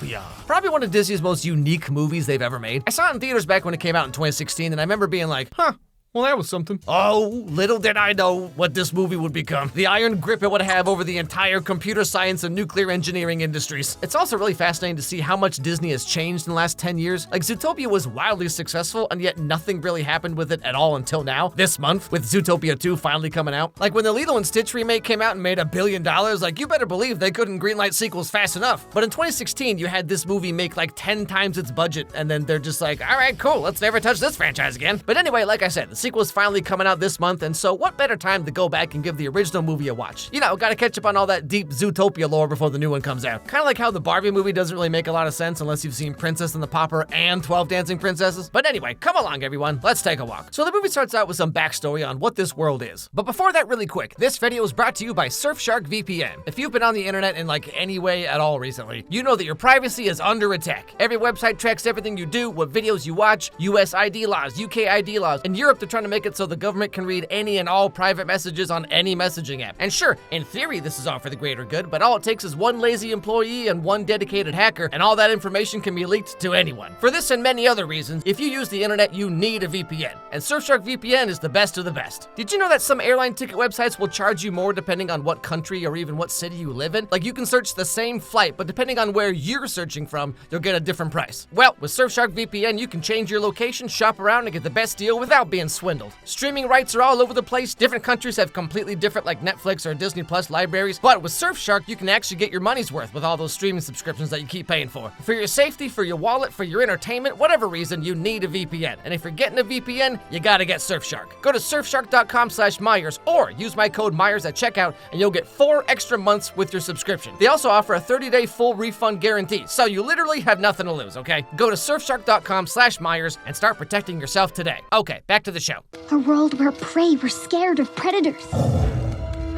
Zootopia. Probably one of Disney's most unique movies they've ever made. I saw it in theaters back when it came out in 2016, and I remember being like, huh. Well, that was something. Oh, little did I know what this movie would become. The iron grip it would have over the entire computer science and nuclear engineering industries. It's also really fascinating to see how much Disney has changed in the last 10 years. Like, Zootopia was wildly successful, and yet nothing really happened with it at all until now, this month, with Zootopia 2 finally coming out. Like, when the Lilo and Stitch remake came out and made $1 billion, like, you better believe they couldn't greenlight sequels fast enough. But in 2016, you had this movie make like 10 times its budget, and then they're just like, all right, cool, let's never touch this franchise again. But anyway, like I said, the sequel's finally coming out this month, and so what better time to go back and give the original movie a watch? You know, gotta catch up on all that deep Zootopia lore before the new one comes out. Kind of like how the Barbie movie doesn't really make a lot of sense unless you've seen Princess and the Pauper and 12 Dancing Princesses. But anyway, come along everyone, let's take a walk. So the movie starts out with some backstory on what this world is. But before that, really quick, this video is brought to you by Surfshark VPN. If you've been on the internet in like any way at all recently, you know that your privacy is under attack. Every website tracks everything you do, what videos you watch, US ID laws, UK ID laws. In Europe, they're trying to make it so the government can read any and all private messages on any messaging app. And sure, in theory, this is all for the greater good, but all it takes is one lazy employee and one dedicated hacker, and all that information can be leaked to anyone. For this and many other reasons, if you use the internet, you need a VPN, and Surfshark VPN is the best of the best. Did you know that some airline ticket websites will charge you more depending on what country or even what city you live in? Like, you can search the same flight, but depending on where you're searching from, you'll get a different price. Well, with Surfshark VPN, you can change your location, shop around, and get the best deal without being swindled. Streaming rights are all over the place. Different countries have completely different, like Netflix or Disney Plus libraries, but with Surfshark, you can actually get your money's worth with all those streaming subscriptions that you keep paying for. For your safety, for your wallet, for your entertainment, whatever reason, you need a VPN. And if you're getting a VPN, you gotta get Surfshark. Go to surfshark.com/Meyers or use my code Meyers at checkout and you'll get 4 extra months with your subscription. They also offer a 30-day full refund guarantee, so you literally have nothing to lose, okay? Go to surfshark.com/Meyers and start protecting yourself today. Okay, back to the show. A world where prey were scared of predators.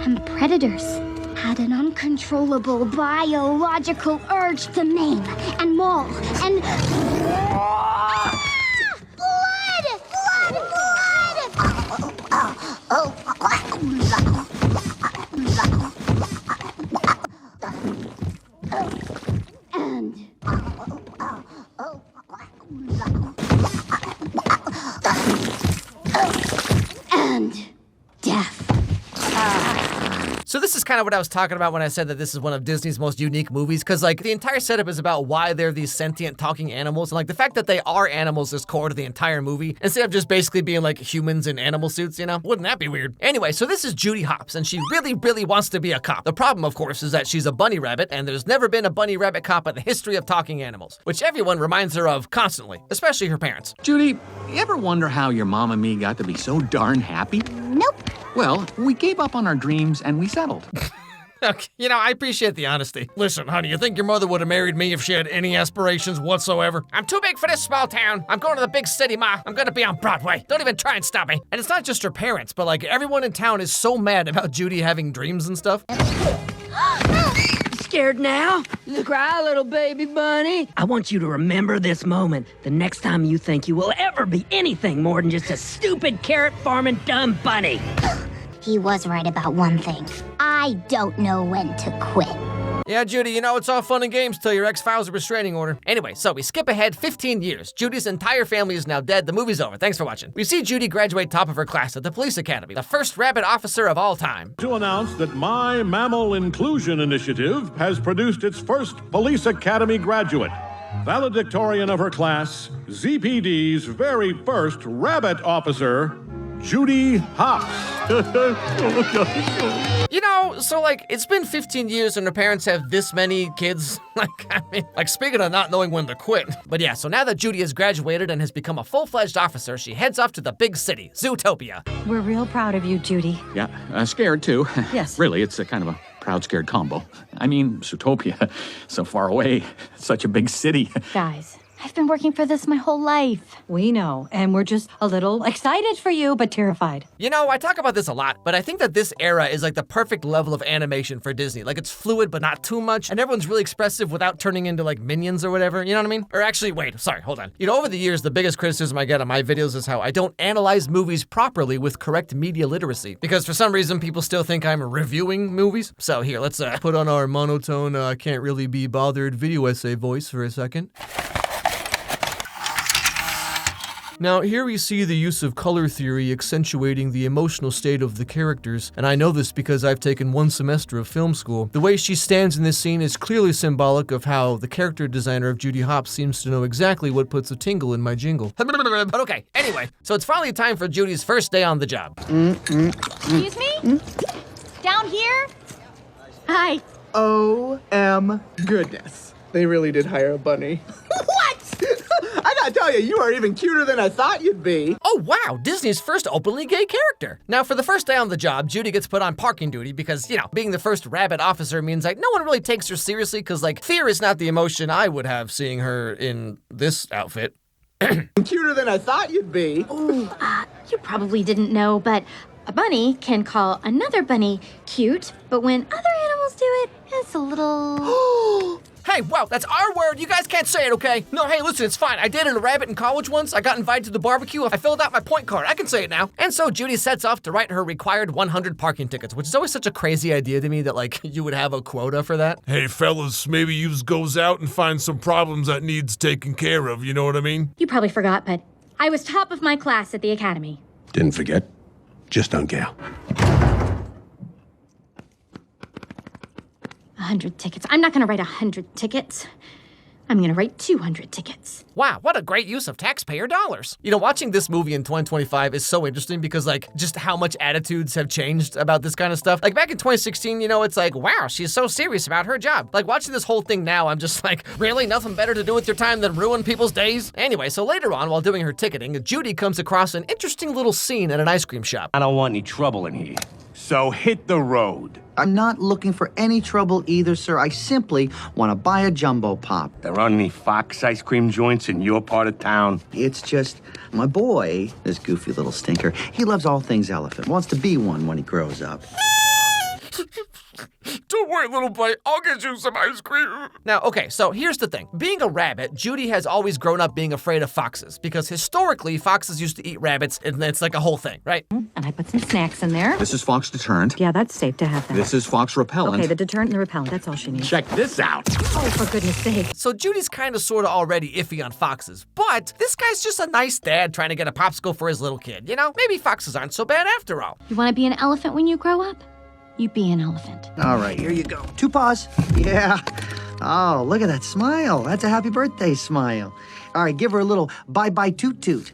And predators had an uncontrollable biological urge to maim and maul and... Blood! And death. So this is kind of what I was talking about when I said that this is one of Disney's most unique movies, because like the entire setup is about why they're these sentient talking animals, and like the fact that they are animals is core to the entire movie, instead of just basically being like humans in animal suits, you know? Wouldn't that be weird? Anyway, so this is Judy Hopps, and she really, really wants to be a cop. The problem, of course, is that she's a bunny rabbit, and there's never been a bunny rabbit cop in the history of talking animals, which everyone reminds her of constantly, especially her parents. Judy, you ever wonder how your mom and me got to be so darn happy? Nope. Well, we gave up on our dreams and we settled. Okay, you know, I appreciate the honesty. Listen, honey, you think your mother would have married me if she had any aspirations whatsoever? I'm too big for this small town. I'm going to the big city, Ma. I'm gonna be on Broadway. Don't even try and stop me. And it's not just her parents, but like everyone in town is so mad about Judy having dreams and stuff. Scared now? You cry, little baby bunny. I want you to remember this moment the next time you think you will ever be anything more than just a stupid carrot-farming dumb bunny. He was right about one thing. I don't know when to quit. Yeah, Judy, you know, it's all fun and games till your ex files a restraining order. Anyway, so we skip ahead 15 years. Judy's entire family is now dead. The movie's over. Thanks for watching. We see Judy graduate top of her class at the police academy, the first rabbit officer of all time. To announce that My Mammal Inclusion Initiative has produced its first police academy graduate. Valedictorian of her class, ZPD's very first rabbit officer, Judy Hopps. You know, so like, it's been 15 years and her parents have this many kids. Like, I mean, like speaking of not knowing when to quit. But yeah, so now that Judy has graduated and has become a full-fledged officer, she heads off to the big city, Zootopia. We're real proud of you, Judy. Yeah, scared too. Yes. Really, it's a kind of a proud, scared combo. I mean, Zootopia, so far away, such a big city. Guys, I've been working for this my whole life. We know, and we're just a little excited for you, but terrified. You know, I talk about this a lot, but I think that this era is like the perfect level of animation for Disney. Like, it's fluid, but not too much, and everyone's really expressive without turning into like minions or whatever, you know what I mean? Or actually, wait, sorry, hold on. You know, over the years, the biggest criticism I get on my videos is how I don't analyze movies properly with correct media literacy. Because for some reason, people still think I'm reviewing movies. So here, let's put on our monotone, can't really be bothered video essay voice for a second. Now, here we see the use of color theory accentuating the emotional state of the characters, and I know this because I've taken 1 semester of film school. The way she stands in this scene is clearly symbolic of how the character designer of Judy Hopps seems to know exactly what puts a tingle in my jingle. But okay, anyway, so it's finally time for Judy's first day on the job. Excuse me? Down here? Hi. Goodness. They really did hire a bunny. What? I gotta tell you, you are even cuter than I thought you'd be. Oh wow, Disney's first openly gay character. Now for the first day on the job, Judy gets put on parking duty because, you know, being the first rabbit officer means like no one really takes her seriously because like fear is not the emotion I would have seeing her in this outfit. Cuter than I thought you'd be. Ooh, you probably didn't know, but a bunny can call another bunny cute, but when other animals do it, it's a little... Hey, wow, that's our word. You guys can't say it, okay? No, hey, listen, it's fine. I dated a rabbit in college once. I got invited to the barbecue. I filled out my point card. I can say it now. And so Judy sets off to write her required 100 parking tickets, which is always such a crazy idea to me that, like, you would have a quota for that. Hey, fellas, maybe you just goes out and finds some problems that needs taken care of, you know what I mean? You probably forgot, but I was top of my class at the academy. Didn't forget. Just don't care. 100 tickets. I'm not gonna write 100 tickets. I'm gonna write 200 tickets. Wow, what a great use of taxpayer dollars. You know, watching this movie in 2025 is so interesting because, like, just how much attitudes have changed about this kind of stuff. Like, back in 2016, you know, it's like, wow, she's so serious about her job. Like, watching this whole thing now, I'm just like, really? Nothing better to do with your time than ruin people's days? Anyway, so later on, while doing her ticketing, Judy comes across an interesting little scene at an ice cream shop. I don't want any trouble in here, so hit the road. I'm not looking for any trouble either, sir. I simply want to buy a jumbo pop. There aren't any Fox ice cream joints in your part of town. It's just, my boy, this goofy little stinker, he loves all things elephant, wants to be one when he grows up. Don't worry, little boy, I'll get you some ice cream. Now, okay, so here's the thing. Being a rabbit, Judy has always grown up being afraid of foxes because historically, foxes used to eat rabbits and it's like a whole thing, right? And I put some snacks in there. This is fox deterrent. Yeah, that's safe to have that. This is fox repellent. Okay, the deterrent and the repellent, that's all she needs. Check this out. Oh, for goodness sake. So Judy's kind of sort of already iffy on foxes, but this guy's just a nice dad trying to get a popsicle for his little kid, you know? Maybe foxes aren't so bad after all. You wanna be an elephant when you grow up? You be an elephant. All right, here you go. 2 paws. Yeah. Oh, look at that smile. That's a happy birthday smile. All right, give her a little bye-bye toot-toot.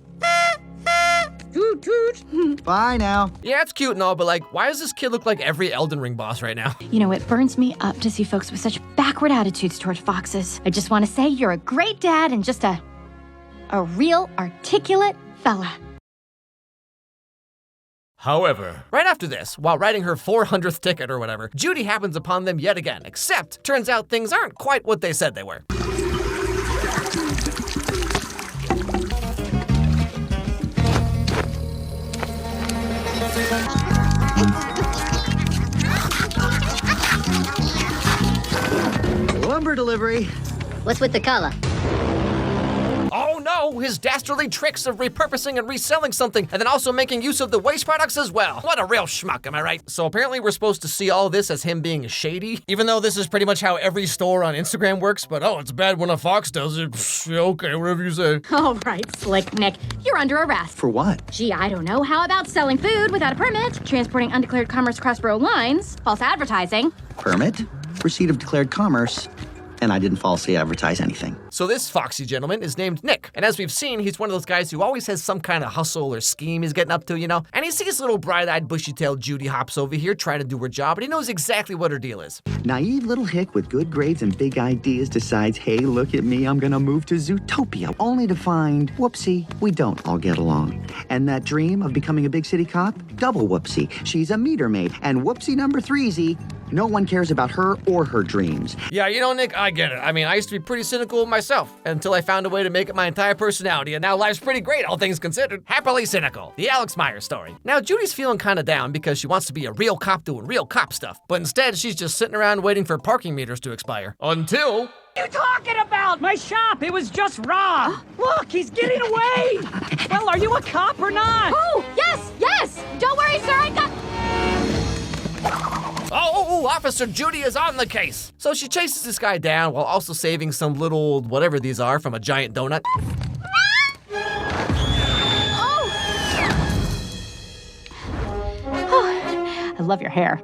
Toot-toot. Bye now. Yeah, it's cute and all, but like, why does this kid look like every Elden Ring boss right now? You know, it burns me up to see folks with such backward attitudes toward foxes. I just want to say you're a great dad and just a real articulate fella. However, right after this, while writing her 400th ticket or whatever, Judy happens upon them yet again, except turns out things aren't quite what they said they were. Lumber delivery. What's with the color? Oh no, his dastardly tricks of repurposing and reselling something, and then also making use of the waste products as well. What a real schmuck, am I right? So apparently we're supposed to see all this as him being shady, even though this is pretty much how every store on Instagram works, but oh, it's bad when a fox does it. Psh, okay, whatever you say. All right, Slick Nick, you're under arrest. For what? Gee, I don't know. How about selling food without a permit, transporting undeclared commerce across borough lines, false advertising? Permit, receipt of declared commerce, and I didn't falsely advertise anything. So this foxy gentleman is named Nick, and as we've seen, he's one of those guys who always has some kind of hustle or scheme he's getting up to, you know? And he sees little bright-eyed, bushy-tailed Judy Hopps over here trying to do her job, and he knows exactly what her deal is. Naive little hick with good grades and big ideas decides, hey, look at me, I'm gonna move to Zootopia, only to find, whoopsie, we don't all get along. And that dream of becoming a big city cop, double whoopsie. She's a meter maid, and whoopsie number 3-zy, No one cares about her or her dreams. Yeah, you know, Nick, I get it. I mean, I used to be pretty cynical myself until I found a way to make it my entire personality, and now life's pretty great, all things considered. Happily cynical. The Alex Meyers story. Now, Judy's feeling kind of down because she wants to be a real cop doing real cop stuff, but instead she's just sitting around waiting for parking meters to expire. Until... What are you talking about? My shop, it was just Rob. Look, he's getting away. Well, are you a cop or not? Oh, yes, yes! Don't worry, sir, I got... Oh, Officer Judy is on the case. So she chases this guy down while also saving some little whatever these are from a giant donut. I love your hair.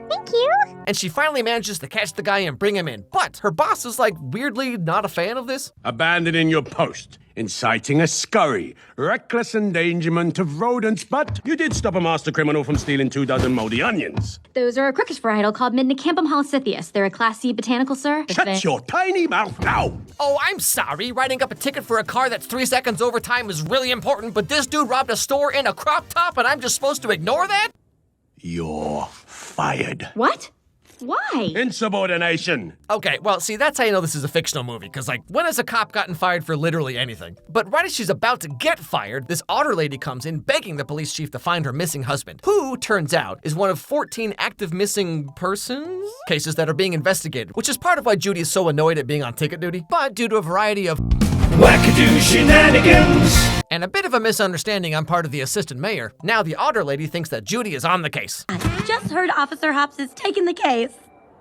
Thank you. And she finally manages to catch the guy and bring him in. But her boss is like weirdly not a fan of this. Abandoning your post, inciting a scurry, reckless endangerment of rodents, but you did stop a master criminal from stealing 24 moldy onions. Those are a crocus varietal called Midnicambum holoscythius. They're a Class C botanical, sir. Shut your tiny mouth now! Oh, I'm sorry. Writing up a ticket for a car that's 3 seconds over time is really important, but this dude robbed a store in a crop top and I'm just supposed to ignore that? You're fired. What? Why? Insubordination. Okay, well, see, that's how you know this is a fictional movie, because, like, when has a cop gotten fired for literally anything? But right as she's about to get fired, this otter lady comes in begging the police chief to find her missing husband, who, turns out, is one of 14 active missing persons cases that are being investigated, which is part of why Judy is so annoyed at being on ticket duty. But due to a variety of wackadoo shenanigans and a bit of a misunderstanding on part of the assistant mayor, now the otter lady thinks that Judy is on the case. I just heard Officer Hops is taking the case.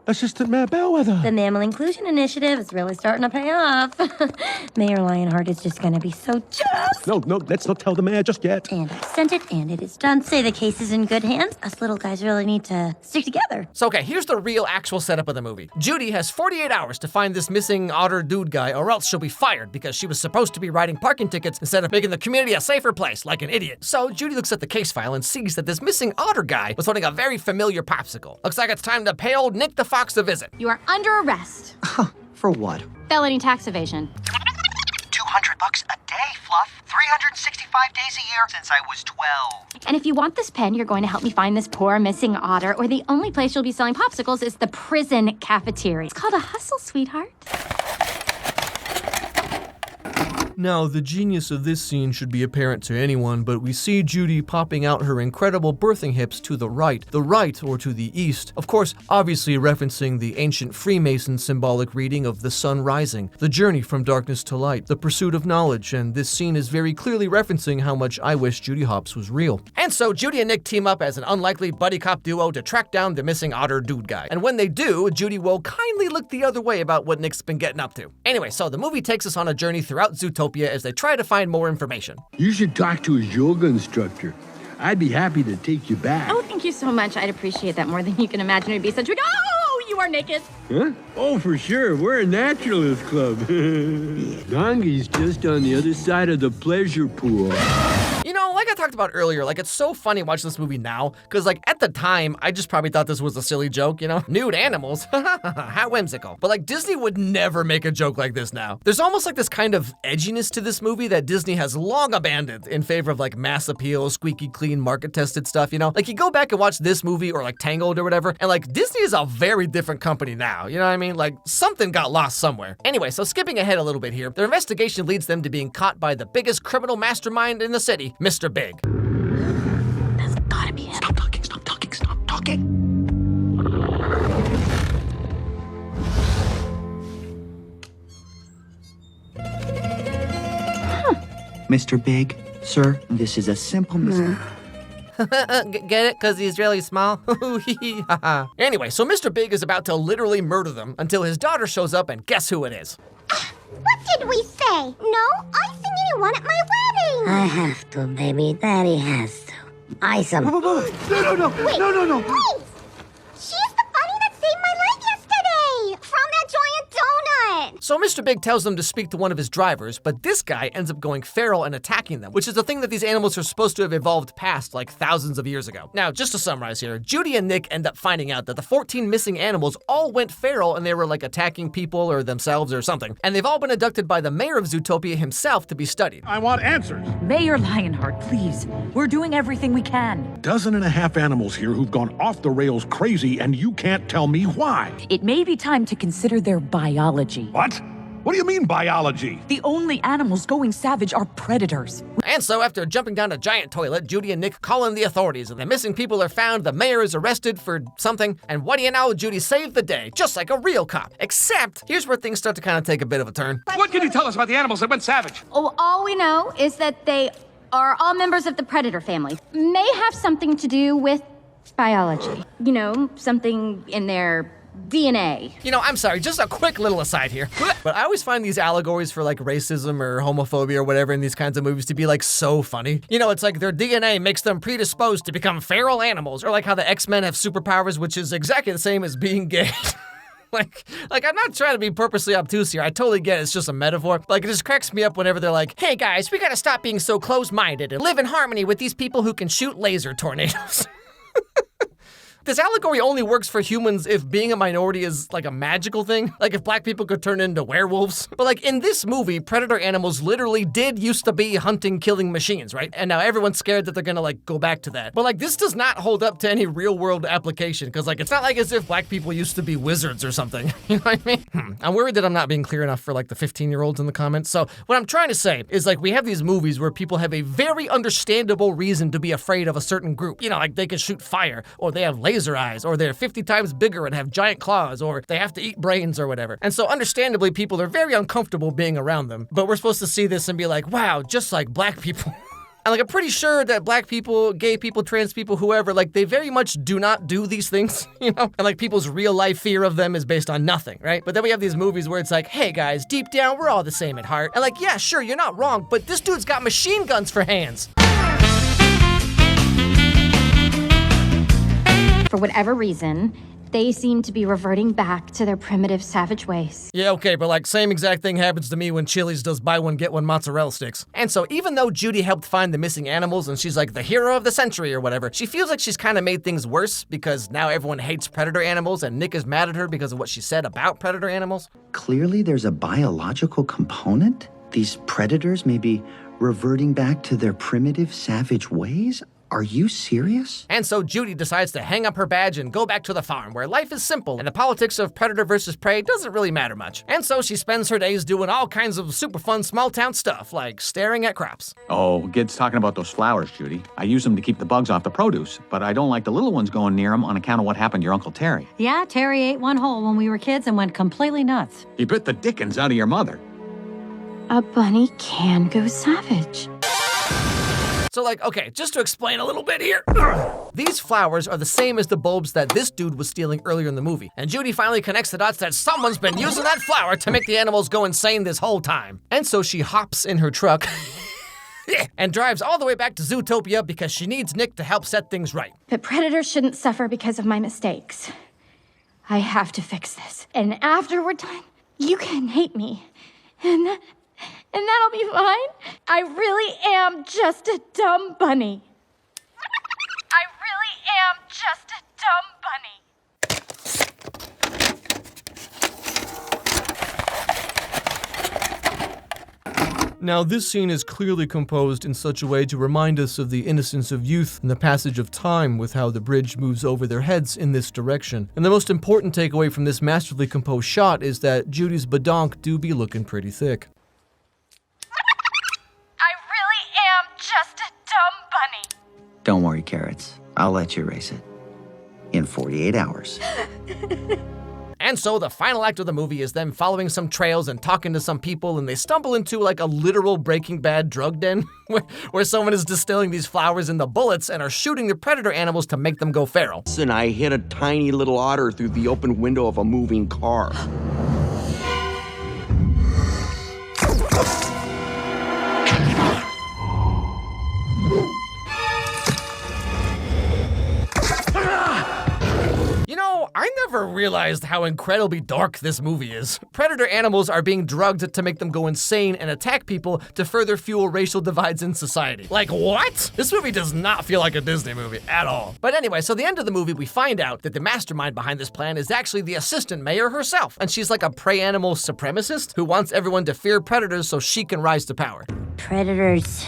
Assistant Mayor Bellwether. The Mammal Inclusion Initiative is really starting to pay off. Mayor Lionheart is just gonna be so jealous. No, let's not tell the mayor just yet. And I sent it, and it is done. Say the case is in good hands. Us little guys really need to stick together. So, okay, here's the real actual setup of the movie. Judy has 48 hours to find this missing otter dude guy, or else she'll be fired because she was supposed to be writing parking tickets instead of making the community a safer place, like an idiot. So, Judy looks at the case file and sees that this missing otter guy was holding a very familiar popsicle. Looks like it's time to pay old Nick the Fox a visit. You are under arrest. For what? Felony tax evasion. $200 a day, Fluff. 365 days a year since I was 12. And if you want this pen, you're going to help me find this poor missing otter, or the only place you'll be selling popsicles is the prison cafeteria. It's called a hustle, sweetheart. Now, the genius of this scene should be apparent to anyone, but we see Judy popping out her incredible birthing hips to the right, or to the east. Of course, obviously referencing the ancient Freemason symbolic reading of the sun rising, the journey from darkness to light, the pursuit of knowledge, and this scene is very clearly referencing how much I wish Judy Hopps was real. And so Judy and Nick team up as an unlikely buddy cop duo to track down the missing otter dude guy. And when they do, Judy will kindly look the other way about what Nick's been getting up to. Anyway, so the movie takes us on a journey throughout Zootopia as they try to find more information. You should talk to his yoga instructor. I'd be happy to take you back. Oh, thank you so much. I'd appreciate that more than you can imagine. It'd be such a... Oh, you are naked. Huh? Oh, for sure. We're a naturalist club. Dongi's just on the other side of the pleasure pool. You know, like I talked about earlier, like it's so funny watching this movie now, because like at the time, I just probably thought this was a silly joke, you know? Nude animals, how whimsical. But like Disney would never make a joke like this now. There's almost like this kind of edginess to this movie that Disney has long abandoned in favor of like mass appeal, squeaky clean, market tested stuff, you know? Like you go back and watch this movie or like Tangled or whatever, and like Disney is a very different company now, you know what I mean? Like something got lost somewhere. Anyway, so skipping ahead a little bit here, their investigation leads them to being caught by the biggest criminal mastermind in the city, Mr. Big. That's gotta be it. Stop talking. Mr. Big, sir, this is a simple mistake. Get it? Because he's really small? Anyway, so Mr. Big is about to literally murder them until his daughter shows up, and guess who it is? What did we say? No icing anyone at my wedding. I have to, baby. Daddy has to. No. Please. She's the bunny that saved my life yesterday from that giant donut. So Mr. Big tells them to speak to one of his drivers, but this guy ends up going feral and attacking them, which is a thing that these animals are supposed to have evolved past like thousands of years ago. Now, just to summarize here, Judy and Nick end up finding out that the 14 missing animals all went feral and they were like attacking people or themselves or something. And they've all been abducted by the mayor of Zootopia himself to be studied. I want answers. Mayor Lionheart, please. We're doing everything we can. Dozen and a half animals here who've gone off the rails crazy, and you can't tell me why. It may be time to consider their biology. What? What do you mean biology? The only animals going savage are predators. And so after jumping down a giant toilet, Judy and Nick call in the authorities, and the missing people are found, the mayor is arrested for something, and what do you know, Judy saved the day, just like a real cop. Except, here's where things start to kind of take a bit of a turn. What can you tell us about the animals that went savage? Oh, all we know is that they are all members of the predator family. May have something to do with biology. You know, something in their DNA. You know, I'm sorry, just a quick little aside here. But I always find these allegories for like racism or homophobia or whatever in these kinds of movies to be like so funny. You know, it's like their DNA makes them predisposed to become feral animals, or like how the X-Men have superpowers, which is exactly the same as being gay. Like, I'm not trying to be purposely obtuse here. I totally get it. It's just a metaphor. Like, it just cracks me up whenever they're like, hey guys, we gotta stop being so close-minded and live in harmony with these people who can shoot laser tornadoes. This allegory only works for humans if being a minority is like a magical thing. Like if black people could turn into werewolves. But like in this movie, predator animals literally did used to be hunting, killing machines, right? And now everyone's scared that they're gonna like go back to that. But like this does not hold up to any real world application, because like it's not like as if black people used to be wizards or something. You know what I mean? I'm worried that I'm not being clear enough for like the 15-year-olds in the comments. So what I'm trying to say is like we have these movies where people have a very understandable reason to be afraid of a certain group. You know, like they can shoot fire, or they have laser eyes, or they're 50 times bigger and have giant claws, or they have to eat brains or whatever. And so understandably, people are very uncomfortable being around them. But we're supposed to see this and be like, wow, just like black people. And like, I'm pretty sure that black people, gay people, trans people, whoever, like they very much do not do these things, you know? And like people's real life fear of them is based on nothing, right? But then we have these movies where it's like, hey guys, deep down, we're all the same at heart. And like, yeah, sure, you're not wrong, but this dude's got machine guns for hands. For whatever reason, they seem to be reverting back to their primitive savage ways. Yeah, okay, but like same exact thing happens to me when Chili's does buy one, get one mozzarella sticks. And so even though Judy helped find the missing animals and she's like the hero of the century or whatever, she feels like she's kind of made things worse because now everyone hates predator animals and Nick is mad at her because of what she said about predator animals. Clearly there's a biological component. These predators may be reverting back to their primitive savage ways? Are you serious? And so Judy decides to hang up her badge and go back to the farm, where life is simple and the politics of predator versus prey doesn't really matter much. And so she spends her days doing all kinds of super fun small town stuff, like staring at crops. Oh, Gid's talking about those flowers, Judy. I use them to keep the bugs off the produce, but I don't like the little ones going near them on account of what happened to your Uncle Terry. Yeah, Terry ate one whole when we were kids and went completely nuts. He bit the dickens out of your mother. A bunny can go savage. So like, okay, just to explain a little bit here. These flowers are the same as the bulbs that this dude was stealing earlier in the movie. And Judy finally connects the dots that someone's been using that flower to make the animals go insane this whole time. And so she hops in her truck and drives all the way back to Zootopia because she needs Nick to help set things right. But predators shouldn't suffer because of my mistakes. I have to fix this. And after we're done, you can hate me. And that'll be fine. I really am just a dumb bunny. I really am just a dumb bunny. Now, this scene is clearly composed in such a way to remind us of the innocence of youth and the passage of time with how the bridge moves over their heads in this direction. And the most important takeaway from this masterfully composed shot is that Judy's badonk do be looking pretty thick. Just a dumb bunny. Don't worry, Carrots. I'll let you race it. In 48 hours. And so the final act of the movie is them following some trails and talking to some people, and they stumble into like a literal Breaking Bad drug den where someone is distilling these flowers into bullets and are shooting the predator animals to make them go feral. And I hit a tiny little otter through the open window of a moving car. You know, I never realized how incredibly dark this movie is. Predator animals are being drugged to make them go insane and attack people to further fuel racial divides in society. Like, what? This movie does not feel like a Disney movie at all. But anyway, so the end of the movie, we find out that the mastermind behind this plan is actually the assistant mayor herself. And she's like a prey animal supremacist who wants everyone to fear predators so she can rise to power. Predators.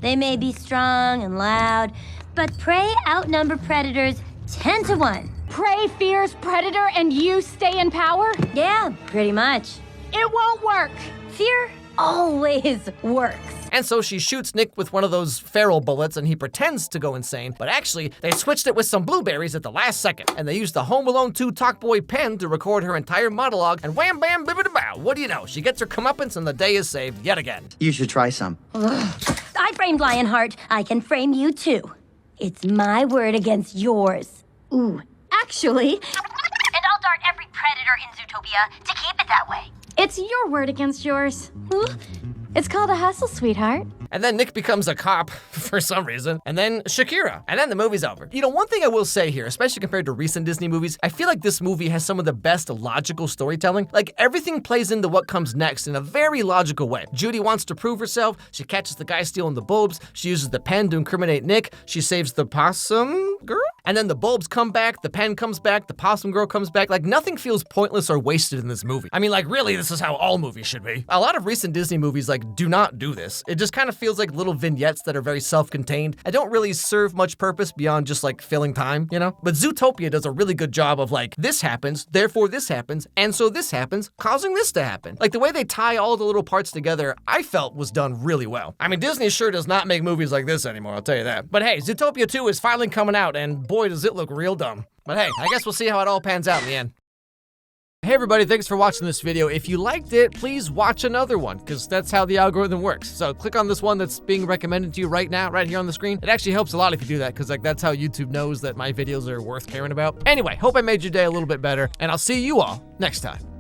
They may be strong and loud, but prey outnumber predators 10 to 1. Prey fears predator and you stay in power? Yeah, pretty much. It won't work. Fear always works. And so she shoots Nick with one of those feral bullets and he pretends to go insane, but actually they switched it with some blueberries at the last second. And they used the Home Alone 2 Talkboy pen to record her entire monologue, and wham bam bibbidi bow, what do you know? She gets her comeuppance and the day is saved yet again. You should try some. I framed Lionheart. I can frame you too. It's my word against yours. Ooh, actually... And I'll dart every predator in Zootopia to keep it that way. It's your word against yours. It's called a hustle, sweetheart. And then Nick becomes a cop for some reason, and then Shakira, and then the movie's over. You know, one thing I will say here, especially compared to recent Disney movies, I feel like this movie has some of the best logical storytelling. Like, everything plays into what comes next in a very logical way. Judy wants to prove herself, she catches the guy stealing the bulbs, she uses the pen to incriminate Nick, she saves the possum girl, and then the bulbs come back, the pen comes back, the possum girl comes back. Like, nothing feels pointless or wasted in this movie. I mean, like, really, this is how all movies should be. A lot of recent Disney movies, like, do not do this. It just kind of feels like little vignettes that are very self-contained. I don't really serve much purpose beyond just like filling time, you know? But Zootopia does a really good job of like, this happens, therefore this happens, and so this happens, causing this to happen. Like the way they tie all the little parts together, I felt was done really well. I mean, Disney sure does not make movies like this anymore, I'll tell you that. But hey, Zootopia 2 is finally coming out, and boy does it look real dumb. But hey, I guess we'll see how it all pans out in the end. Hey everybody, thanks for watching this video. If you liked it, please watch another one, because that's how the algorithm works. So click on this one that's being recommended to you right now, right here on the screen. It actually helps a lot if you do that, because like that's how YouTube knows that my videos are worth caring about. Anyway, hope I made your day a little bit better, and I'll see you all next time.